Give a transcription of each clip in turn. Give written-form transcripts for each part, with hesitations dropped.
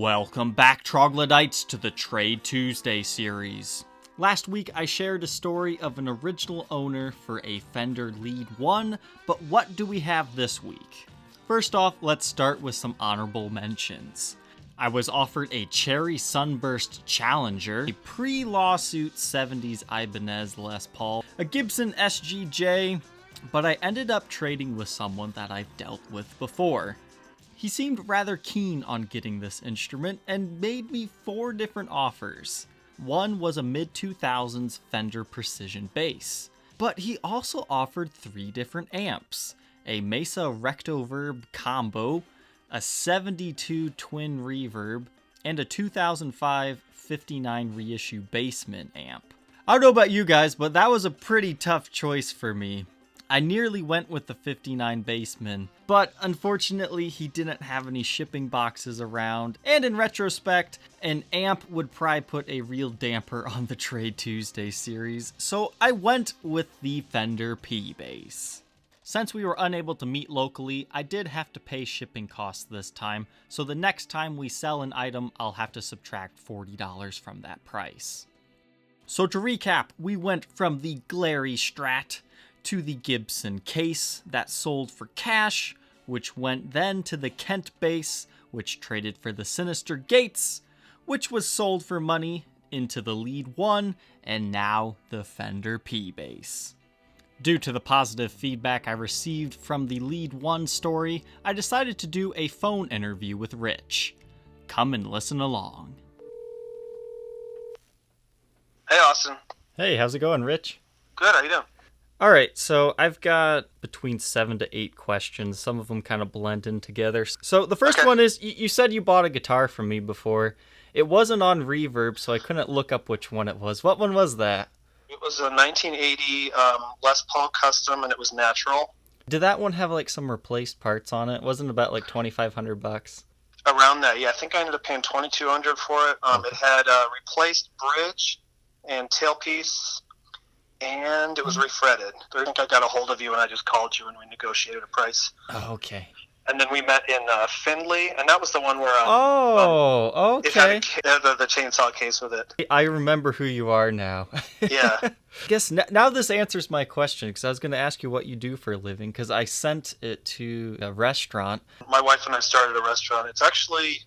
Welcome back, Troglodytes, to the Trade Tuesday series. Last week, I shared a story of an original owner for a Fender Lead 1, but what do we have this week? First off, let's start with some honorable mentions. I was offered a Cherry Sunburst Challenger, a pre-lawsuit 70s Ibanez Les Paul, a Gibson SGJ, but I ended up trading with someone that I've dealt with before. He seemed rather keen on getting this instrument and made me 4 different offers. One was a mid-2000s Fender Precision bass, but he also offered 3 different amps, a Mesa Rectoverb Combo, a 72 Twin Reverb, and a 2005 59 reissue Basement amp. I don't know about you guys, but that was a pretty tough choice for me. I nearly went with the 59 Bassman, but unfortunately he didn't have any shipping boxes around, and in retrospect, an amp would probably put a real damper on the Trade Tuesday series, so I went with the Fender P bass. Since we were unable to meet locally, I did have to pay shipping costs this time, so the next time we sell an item, I'll have to subtract $40 from that price. So to recap, we went from the Glary Strat to the Gibson case that sold for cash, which went then to the Kent bass, which traded for the Sinister Gates, which was sold for money, into the Lead 1, and now the Fender P bass. Due to the positive feedback I received from the Lead 1 story, I decided to do a phone interview with Rich. Come and listen along. Hey, Austin. Hey, how's it going, Rich? Good, how you doing? Alright, so I've got between 7 to 8 questions. Some of them kind of blend in together. So the first one is, you said you bought a guitar from me before. It wasn't on Reverb, so I couldn't look up which one it was. What one was that? It was a 1980 Les Paul Custom, and it was natural. Did that one have like some replaced parts on it? Wasn't it about like $2,500? Around that, yeah. I think I ended up paying $2,200 for it. It had a replaced bridge and tailpiece, and it was refretted. I think I got a hold of you, and I just called you, and we negotiated a price. Oh, okay. And then we met in Findlay, and that was the one where okay. it had the chainsaw case with it. I remember who you are now. Yeah. I guess now this answers my question, because I was going to ask you what you do for a living, because I sent it to a restaurant. My wife and I started a restaurant. It's actually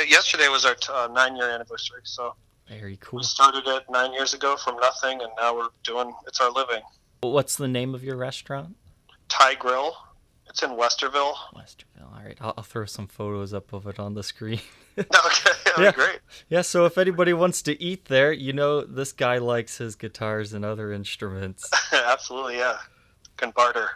yesterday was our 9-year anniversary, so. Very cool. We started it 9 years ago from nothing, and now it's our living. What's the name of your restaurant? Thai Grill. It's in Westerville. Westerville, all right. I'll throw some photos up of it on the screen. Okay, that'd be great. Yeah, so if anybody wants to eat there, this guy likes his guitars and other instruments. Absolutely, yeah. Can barter.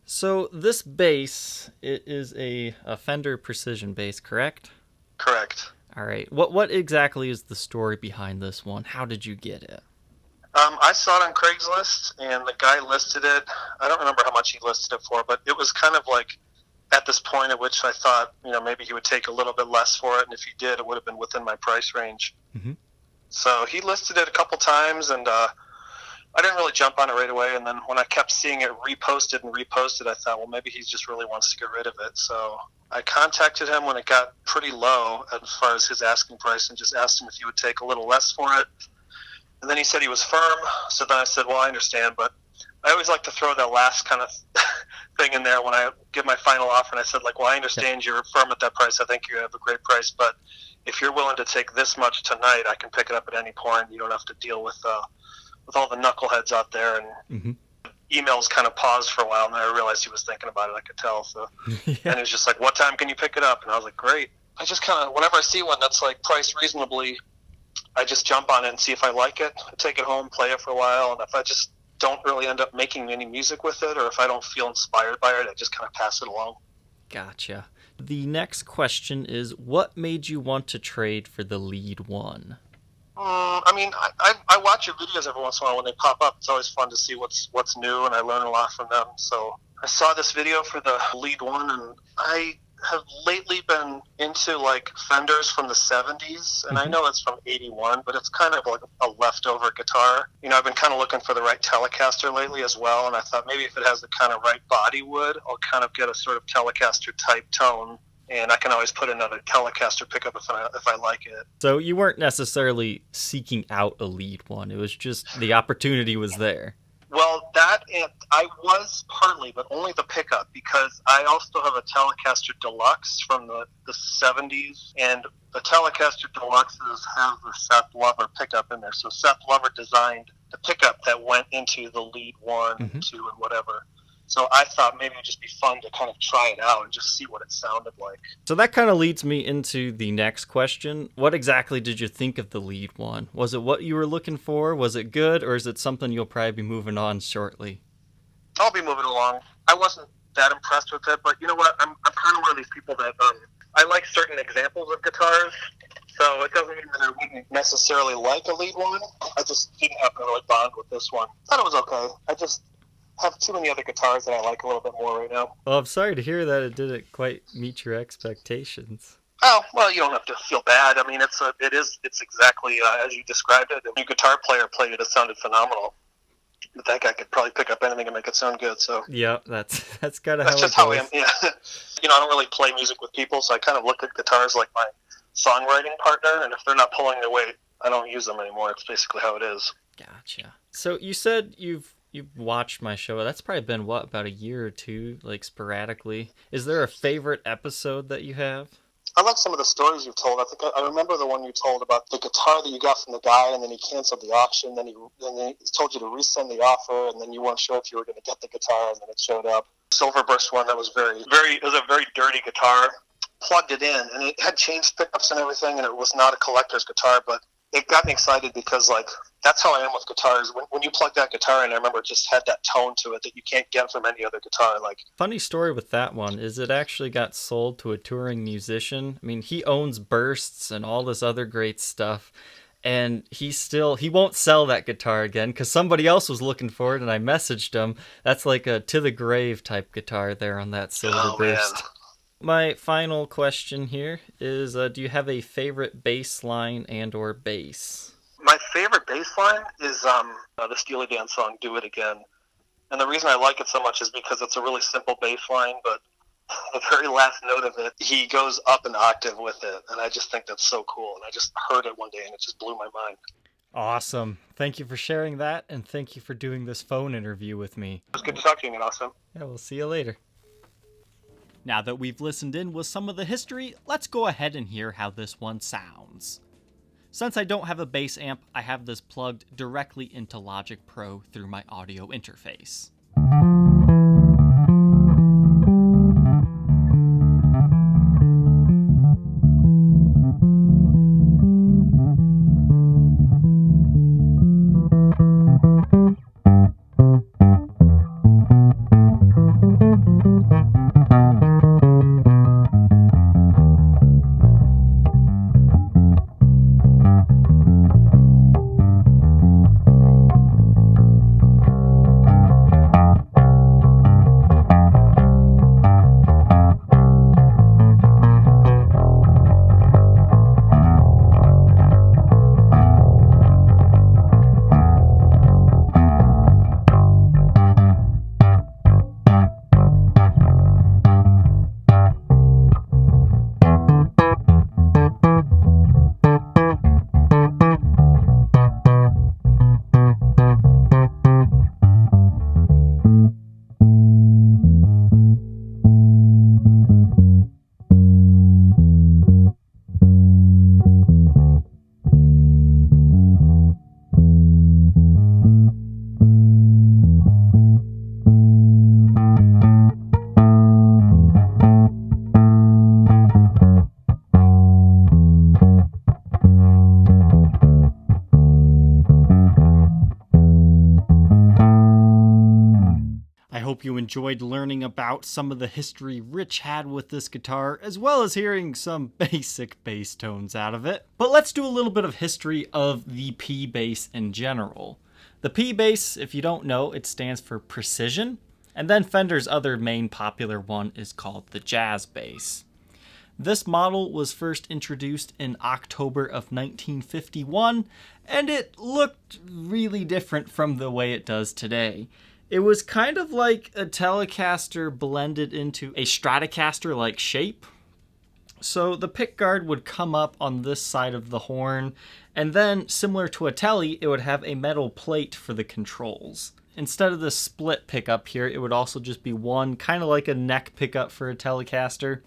So this bass, it is a Fender Precision bass, correct? Correct. All right. What exactly is the story behind this one? How did you get it? I saw it on Craigslist, and the guy listed it. I don't remember how much he listed it for, but it was kind of like at this point at which I thought, maybe he would take a little bit less for it, and if he did, it would have been within my price range. Mm-hmm. So he listed it a couple times, and I didn't really jump on it right away, and then when I kept seeing it reposted, I thought, well, maybe he just really wants to get rid of it. So I contacted him when it got pretty low as far as his asking price and just asked him if he would take a little less for it. And then he said he was firm, so then I said, well, I understand, but I always like to throw that last kind of thing in there when I give my final offer, and I said, well, I understand you're firm at that price. I think you have a great price, but if you're willing to take this much tonight, I can pick it up at any point. You don't have to deal with all the knuckleheads out there. And emails kind of paused for a while, and then I realized he was thinking about it. I could tell. So, yeah. And it was just like, what time can you pick it up? And I was like, great. I just kind of, whenever I see one that's like priced reasonably, I just jump on it and see if I like it. I take it home, play it for a while, and if I just don't really end up making any music with it, or if I don't feel inspired by it, I just kind of pass it along. Gotcha. The next question is, what made you want to trade for the Lead 1? I watch your videos every once in a while when they pop up. It's always fun to see what's new, and I learn a lot from them. So I saw this video for the Lead 1, and I have lately been into like Fenders from the 70s, and I know it's from 81, but it's kind of like a leftover guitar. I've been kind of looking for the right Telecaster lately as well, and I thought maybe if it has the kind of right body wood, I'll kind of get a sort of Telecaster type tone and I can always put another Telecaster pickup if I like it. So you weren't necessarily seeking out a lead one. It was just the opportunity was there. Well, that and I was partly, but only the pickup, because I also have a Telecaster Deluxe from the 70s, and the Telecaster Deluxes have the Seth Lover pickup in there. So Seth Lover designed the pickup that went into the Lead 1, 2, and whatever. So I thought maybe it would just be fun to kind of try it out and just see what it sounded like. So that kind of leads me into the next question. What exactly did you think of the Lead 1? Was it what you were looking for? Was it good? Or is it something you'll probably be moving on shortly? I'll be moving along. I wasn't that impressed with it, but you know what? I'm kind of one of these people that I like certain examples of guitars. So it doesn't mean that I wouldn't necessarily like a Lead 1. I just didn't happen to really bond with this one. I thought it was okay. I just have too many other guitars that I like a little bit more right now. Well, I'm sorry to hear that it didn't quite meet your expectations. Oh, well, you don't have to feel bad. I mean, it's exactly as you described it. A new guitar player played it. It sounded phenomenal. But that guy could probably pick up anything and make it sound good. So yeah, that's kind of that's just how I am. Yeah, I don't really play music with people, so I kind of look at guitars like my songwriting partner. And if they're not pulling their weight, I don't use them anymore. It's basically how it is. Gotcha. So you said you've watched my show. That's probably been, about a year or two, like sporadically. Is there a favorite episode that you have? I like some of the stories you've told. I remember the one you told about the guitar that you got from the guy, and then he canceled the auction. Then he told you to resend the offer, and then you weren't sure if you were going to get the guitar, and then it showed up. Silverburst one that was it was a very dirty guitar. Plugged it in, and it had changed pickups and everything, and it was not a collector's guitar, but it got me excited because, like, that's how I am with guitars. When you plug that guitar in, I remember it just had that tone to it that you can't get from any other guitar. Like, funny story with that one is it actually got sold to a touring musician. I mean, he owns Bursts and all this other great stuff, and he won't sell that guitar again because somebody else was looking for it, and I messaged him. That's like a To the Grave type guitar there on that Silverburst. Man. My final question here is, do you have a favorite bass line and or bass? My favorite bass line is the Steely Dan song, Do It Again. And the reason I like it so much is because it's a really simple bass line, but the very last note of it, he goes up an octave with it. And I just think that's so cool. And I just heard it one day, and it just blew my mind. Awesome. Thank you for sharing that, and thank you for doing this phone interview with me. It was good to talk to you, man. Awesome. Yeah, we'll see you later. Now that we've listened in with some of the history, let's go ahead and hear how this one sounds. Since I don't have a bass amp, I have this plugged directly into Logic Pro through my audio interface. Hope you enjoyed learning about some of the history Rich had with this guitar, as well as hearing some basic bass tones out of it. But let's do a little bit of history of the P bass in general. The P bass, if you don't know, it stands for precision, and then Fender's other main popular one is called the jazz bass. This model was first introduced in October of 1951, and it looked really different from the way it does today. It was kind of like a Telecaster blended into a Stratocaster-like shape, So the pickguard would come up on this side of the horn, and then, similar to a telly, it would have a metal plate for the controls. Instead of the split pickup here, it would also just be one, kind of like a neck pickup for a Telecaster.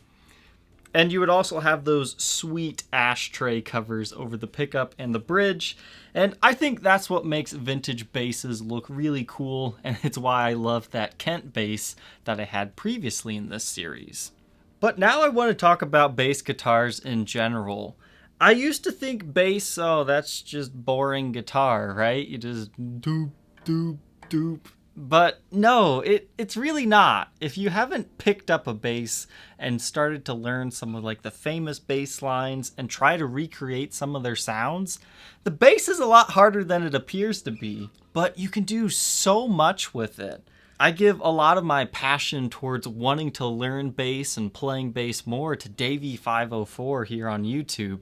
And you would also have those sweet ashtray covers over the pickup and the bridge. And I think that's what makes vintage basses look really cool, and it's why I love that Kent bass that I had previously in this series. But now I want to talk about bass guitars in general. I used to think bass, oh, that's just boring guitar, right? You just doop, doop, doop. But no, it's really not. If you haven't picked up a bass and started to learn some of like the famous bass lines and try to recreate some of their sounds, the bass is a lot harder than it appears to be, but you can do so much with it. I give a lot of my passion towards wanting to learn bass and playing bass more to Davey504 here on YouTube.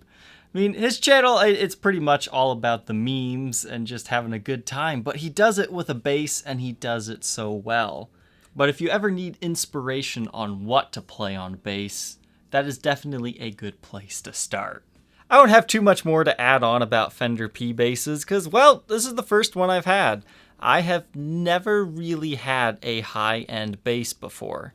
I mean, his channel, it's pretty much all about the memes and just having a good time, but he does it with a bass and he does it so well. But if you ever need inspiration on what to play on bass, that is definitely a good place to start. I don't have too much more to add on about Fender P basses because, well, this is the first one I've had. I have never really had a high-end bass before.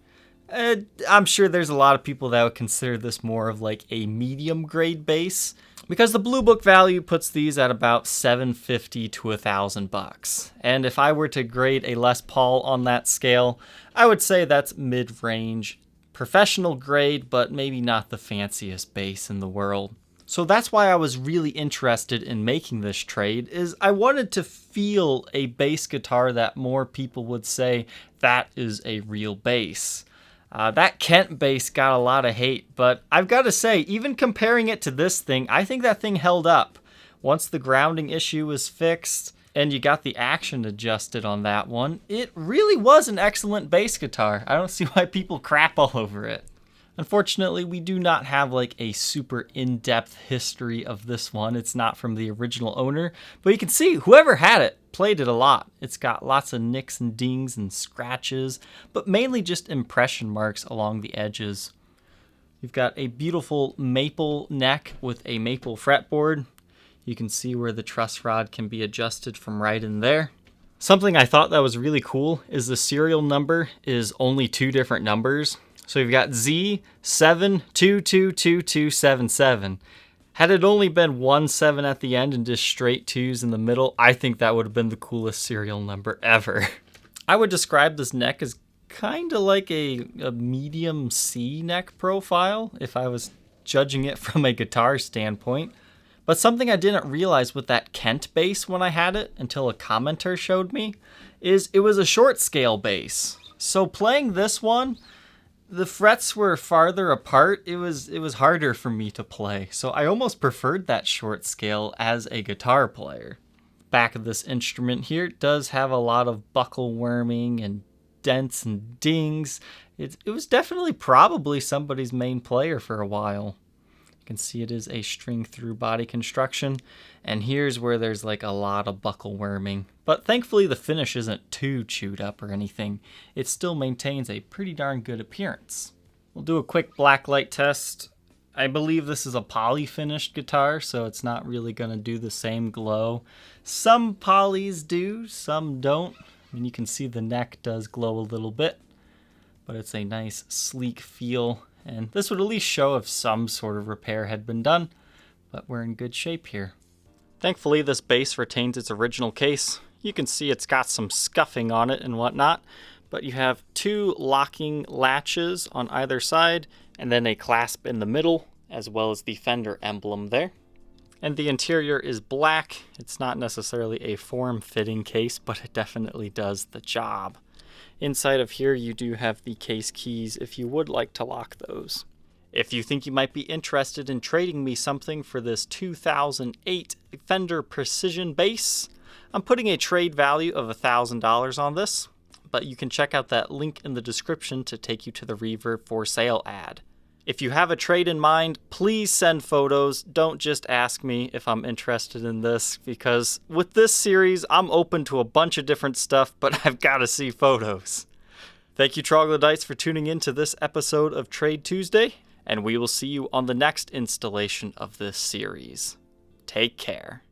I'm sure there's a lot of people that would consider this more of like a medium grade bass, because the Blue Book value puts these at about $750 to $1,000. And if I were to grade a Les Paul on that scale, I would say that's mid-range, professional grade, but maybe not the fanciest bass in the world. So that's why I was really interested in making this trade, is I wanted to feel a bass guitar that more people would say that is a real bass. That Kent bass got a lot of hate, but I've got to say, even comparing it to this thing, I think that thing held up. Once the grounding issue was fixed and you got the action adjusted on that one, it really was an excellent bass guitar. I don't see why people crap all over it. Unfortunately, we do not have like a super in-depth history of this one. It's not from the original owner, but you can see whoever had it played it a lot. It's got lots of nicks and dings and scratches, but mainly just impression marks along the edges. You've got a beautiful maple neck with a maple fretboard. You can see where the truss rod can be adjusted from right in there. Something I thought that was really cool is the serial number is only two different numbers. So you've got Z7222277. Had it only been 17 at the end and just straight twos in the middle, I think that would have been the coolest serial number ever. I would describe this neck as kind of like a medium C neck profile if I was judging it from a guitar standpoint. But something I didn't realize with that Kent bass when I had it until a commenter showed me is it was a short scale bass. So playing this one, the frets were farther apart. It was harder for me to play, so I almost preferred that short scale as a guitar player. Back of this instrument here does have a lot of buckle worming and dents and dings. It was definitely probably somebody's main player for a while. You can see it is a string through body construction, and here's where there's like a lot of buckle worming. But thankfully the finish isn't too chewed up or anything. It still maintains a pretty darn good appearance. We'll do a quick blacklight test. I believe this is a poly finished guitar, so it's not really going to do the same glow. Some polys do, some don't. I mean, you can see the neck does glow a little bit, but it's a nice sleek feel. And this would at least show if some sort of repair had been done, but we're in good shape here. Thankfully, this bass retains its original case. You can see it's got some scuffing on it and whatnot, but you have two locking latches on either side, and then a clasp in the middle, as well as the Fender emblem there. And the interior is black. It's not necessarily a form-fitting case, but it definitely does the job. Inside of here, you do have the case keys if you would like to lock those. If you think you might be interested in trading me something for this 2008 Fender Precision bass, I'm putting a trade value of $1,000 on this, but you can check out that link in the description to take you to the Reverb for sale ad. If you have a trade in mind, please send photos. Don't just ask me if I'm interested in this, because with this series, I'm open to a bunch of different stuff, but I've got to see photos. Thank you, Troglodytes, for tuning in to this episode of Trade Tuesday, and we will see you on the next installation of this series. Take care.